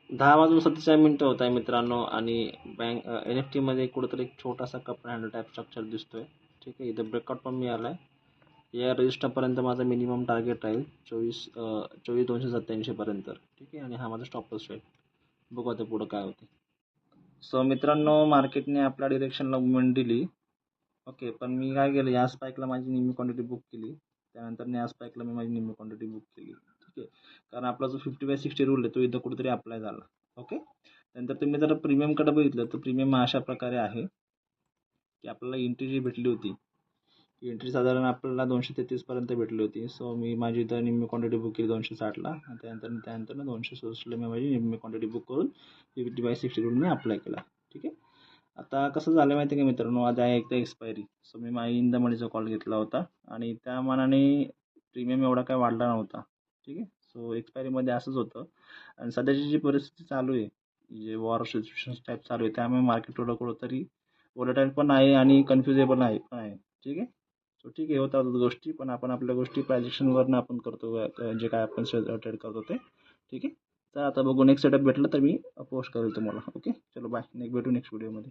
10:47 होत आहे मित्रांनो आणि बँक NFT मध्ये कुठेतरी एक छोटासा कप हँडल टाईप स्ट्रक्चर दिसतोय. ठीक आहे, इथं ब्रेकआउट पण मिळाला आहे. या रजिस्टरपर्यंत माझा मिनिमम टार्गेट राहील 24,287 पर्यंत. ठीक आहे, आणि हा माझा स्टॉप लॉस राहील. बघू आता पुढं काय होते. सो मित्रांनो, मार्केटने आपल्या डिरेक्शनला मुवमेंट दिली. ओके, पण मी काय केलं, या स्पाईकला माझी निम्मी क्वांटिटी बुक केली. त्यानंतर या स्पाईकला मी माझी निम्मी क्वांटिटी बुक केली. ठीक आहे, कारण आपला जो 50/60 रूल आहे तो इथं कुठेतरी अप्लाय झाला. ओके, त्यानंतर तुम्ही जर प्रीमियमकडे बघितलं तर प्रीमियम अशा प्रकारे आहे की आपल्याला एंट्री जी भेटली होती, ती एंट्री साधारण आपल्याला 233 पर्यंत भेटली होती. सो मी माझी इथं निम्मी क्वांटिटी बुक केली 260ला, आणि त्यानंतर 267ला मी माझी निम्मी क्वांटिटी बुक करून 50/60 रूल मी अप्लाय केला. ठीक आहे, आता कसं झालं माहिती आहे का मित्रांनो, आज आहे एकदा एक्सपायरी. सो मी माझी इन द मनीचा कॉल घेतला होता आणि त्या मानाने प्रीमियम एवढा काय वाढला नव्हता. ठीक आहे, सो एक्सपायरीमध्ये असंच होतं. आणि सध्याची जी परिस्थिती चालू आहे, जे वॉर सिच्युएशन टाईप चालू आहे, त्यामुळे मार्केट थोडं कुठंतरी वोलेटाईल पण आहे आणि कन्फ्युजेबल आहे पण आहे. ठीक आहे, सो ठीक आहे, होतात गोष्टी, पण आपण आपल्या गोष्टी प्रायजेक्शनवरनं आपण करतो, जे काय आपण ट्रेड करतो ते. ठीक आहे, तर आता बघू, नेक्स्ट सेटअप भेटलं तर मी पोस्ट करेल तुम्हाला. ओके, चलो बाय, भेटू नेक्स्ट व्हिडिओमध्ये.